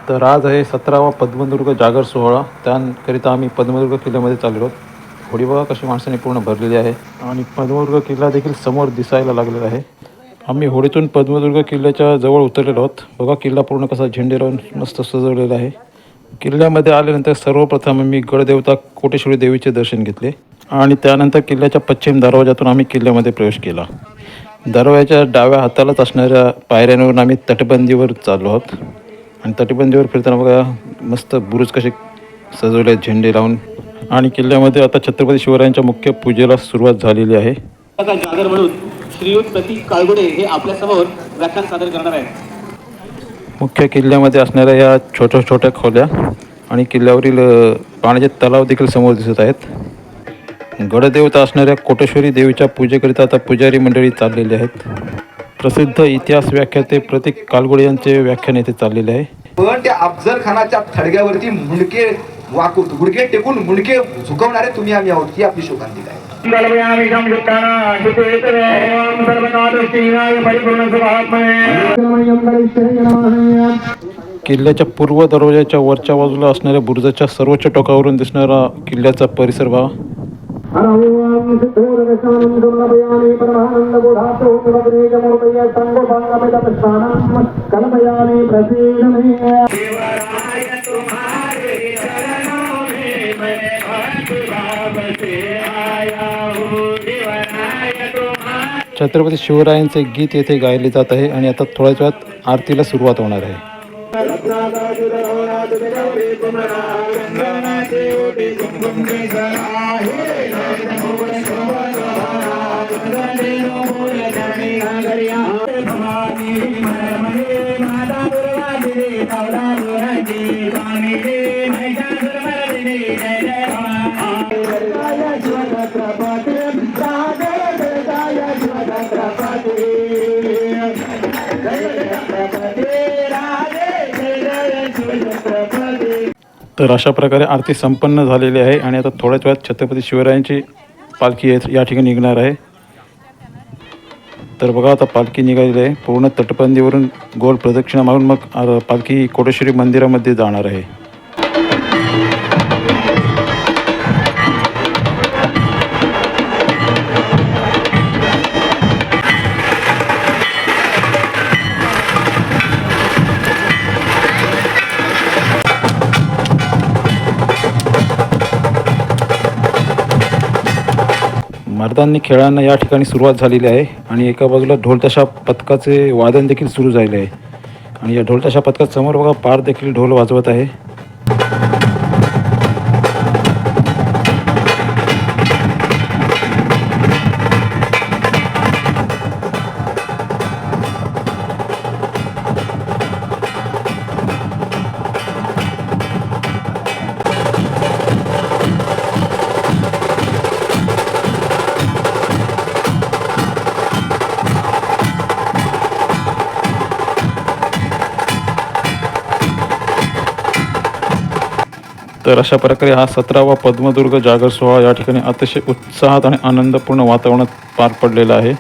तर आज आहे 17वा पद्मदुर्ग जागर सोहळा. त्याकरिता आम्ही पद्मदुर्ग किल्ल्यामध्ये चाललो आहोत. होडी बघा कशी माणसाने पूर्ण भरलेली आहे आणि पद्मदुर्ग किल्ला देखील समोर दिसायला लागलेला आहे. आम्ही होडीतून पद्मदुर्ग किल्ल्याच्या जवळ उतरलेलो आहोत. बघा किल्ला पूर्ण कसा झेंडे लावून मस्त सजवलेला आहे. किल्ल्यामध्ये आल्यानंतर सर्वप्रथम आम्ही गडदेवता कोटेश्वरी देवीचे दर्शन घेतले आणि त्यानंतर किल्ल्याच्या पश्चिम दरवाजातून आम्ही किल्ल्यामध्ये प्रवेश केला. दरवाजाच्या डाव्या हातालाच असणाऱ्या पायऱ्यांवरून आम्ही तटबंदीवर चाललो आहोत आणि तटबंदीवर फिरताना बघा मस्त बुरुज कसे सजवले झेंडे लावून. आणि किल्ल्यामध्ये आता छत्रपती शिवरायांच्या मुख्य पूजेला सुरुवात झालेली आहे. जागर म्हणून श्रीयुत प्रतीक काळगुडे हे आपल्यासमोर व्याख्यान सादर करणार आहेत. मुख्य किल्ल्यामध्ये असणाऱ्या या छोट्या छोट्या खोल्या आणि किल्ल्यावरील पाण्याचे तलाव देखील समोर दिसत आहेत. गडदेवता असणाऱ्या कोटेश्वरी देवीच्या पूजेकरिता आता पुजारी मंडळी चाललेली आहेत. प्रसिद्ध इतिहास व्याख्याते प्रतीक काळगुडे यांचे व्याख्यान येथे चाललेले आहे. पण त्या अफजल खानाच्या थडग्यावरती मुंडके वाकूत गुडघे टेकून मुंडके झुकवणारे तुम्ही आम्ही आहोत ही आपली शोकांतिका आहे. किल्ल्याच्या पूर्व दरवाजाच्या वरच्या बाजूला असणाऱ्या बुरुजाच्या सर्वोच्च टोकावरून दिसणारा किल्ल्याचा परिसर पहा. छत्रपती शिवरायांचे गीत येथे गायले जात आहे आणि आता थोड्याच वेळात आरतीला सुरुवात होणार आहे. तर अशा प्रकारे आरती संपन्न झालेली आहे आणि आता थोड्याच वेळात छत्रपती शिवरायांची पालखी या ठिकाणी निघणार आहे. तर बघा आता पालखी निघालेली आहे. पूर्ण तटबंदीवरून गोल प्रदक्षिणा मारून मग पालखी कोटेश्वरी मंदिरामध्ये जाणार आहे. मर्दानी खेळांना या ठिकाणी सुरुवात झालेली आहे आणि एका बाजूला ढोलताशा पथकाचे वादन देखील सुरू झाले आहे आणि या ढोलताशा पथकासमोर बघा पार देखील ढोल वाजवत आहे. तर अशा प्रकारे हा 17वा पद्मदुर्ग जागर सोहळा या ठिकाणी अतिशय उत्साहात आणि आनंदपूर्ण वातावरणात पार पडलेला आहे.